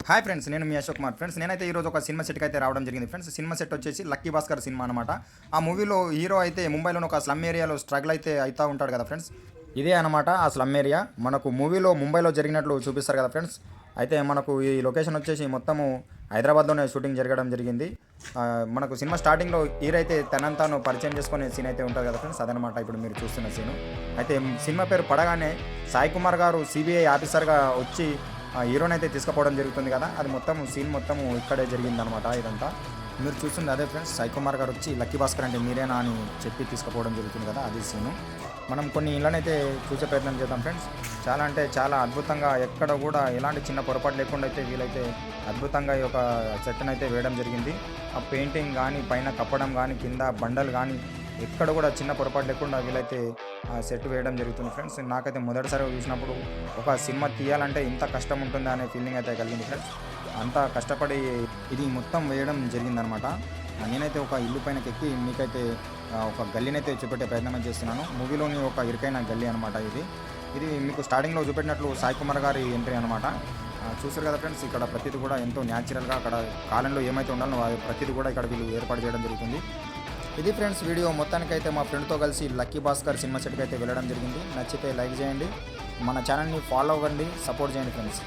Hi friends, నేను మీ Ashok Kumar. Friends, నేనైతే ఈరోజు ఒక సినిమా సెట్కి అయితే రావడం జరిగింది. ఫ్రెండ్స్, సినిమా సెట్ వచ్చేసి లక్కీ భాస్కర్ సినిమా అనమాట. ఆ మూవీలో హీరో అయితే ముంబైలోని ఒక స్లమ్ ఏరియాలో స్ట్రగుల్ అయితే అవుతూ ఉంటాడు కదా ఫ్రెండ్స్. ఇదే అనమాట ఆ స్లమ్ ఏరియా. మనకు మూవీలో ముంబైలో జరిగినట్లు చూపిస్తారు కదా ఫ్రెండ్స్. అయితే మనకు ఈ లొకేషన్ వచ్చేసి మొత్తము హైదరాబాద్లోనే షూటింగ్ జరగడం జరిగింది. మనకు సినిమా స్టార్టింగ్లో హీరో అయితే తనంతాను పరిచయం చేసుకునే సీన్ అయితే ఉంటుంది కదా ఫ్రెండ్స్. అదనమాట ఇప్పుడు మీరు చూస్తున్న సీను. అయితే సినిమా పేరు పడగానే సాయి కుమార్ గారు సిబిఐ ఆఫీసర్గా వచ్చి హీరోని అయితే తీసుకుపోవడం జరుగుతుంది కదా. అది మొత్తం సీన్ మొత్తం ఇక్కడే జరిగిందనమాట. ఇదంతా మీరు చూస్తుంది అదే ఫ్రెండ్స్. సాయి కుమార్ గారు వచ్చి లక్కీ భాస్కర్ అంటే మీరేనా అని చెప్పి తీసుకుపోవడం జరుగుతుంది కదా, అది సీను. మనం కొన్ని ఇళ్ళనైతే చూసే ప్రయత్నం చేద్దాం ఫ్రెండ్స్. చాలా అంటే చాలా అద్భుతంగా, ఎక్కడ కూడా ఎలాంటి చిన్న పొరపాటు లేకుండా అయితే వీలైతే అద్భుతంగా ఈ యొక్క సెట్ని అయితే వేయడం జరిగింది. ఆ పెయింటింగ్ కానీ, పైన కప్పడం కానీ, కింద బండలు కానీ ఎక్కడ కూడా చిన్న పొరపాటు లేకుండా వీలైతే సెట్ వేయడం జరుగుతుంది ఫ్రెండ్స్. నాకైతే మొదటిసారి చూసినప్పుడు ఒక సినిమా తీయాలంటే ఇంత కష్టం ఉంటుందా అనే ఫీలింగ్ అయితే కలిగింది ఫ్రెండ్స్. అంత కష్టపడి ఇది మొత్తం వేయడం జరిగిందనమాట. నేనైతే ఒక ఇల్లు పైనకి ఎక్కి మీకైతే ఒక గల్లీనైతే చూపెట్టే ప్రయత్నం చేస్తున్నాను. మూవీలోని ఒక ఇరుకైన గల్లీ అనమాట ఇది మీకు స్టార్టింగ్లో చూపెట్టినట్లు సాయి కుమార్ గారి ఎంట్రీ అనమాట. చూసారు కదా ఫ్రెండ్స్, ఇక్కడ ప్రతిదీ కూడా ఎంతో న్యాచురల్గా అక్కడ కాలంలో ఏమైతే ఉండాలో ప్రతిదీ కూడా ఇక్కడ వీళ్ళు ఏర్పాటు చేయడం జరుగుతుంది. ఇది ఫ్రెండ్స్ వీడియో. మొత్తానికైతే మా ఫ్రెండ్తో కలిసి లక్కీ భాస్కర్ సినిమా సెట్కి అయితే వెళ్ళడం జరిగింది. నచ్చితే లైక్ చేయండి, మన ఛానల్ని ఫాలో అవ్వండి, సపోర్ట్ చేయండి ఫ్రెండ్స్.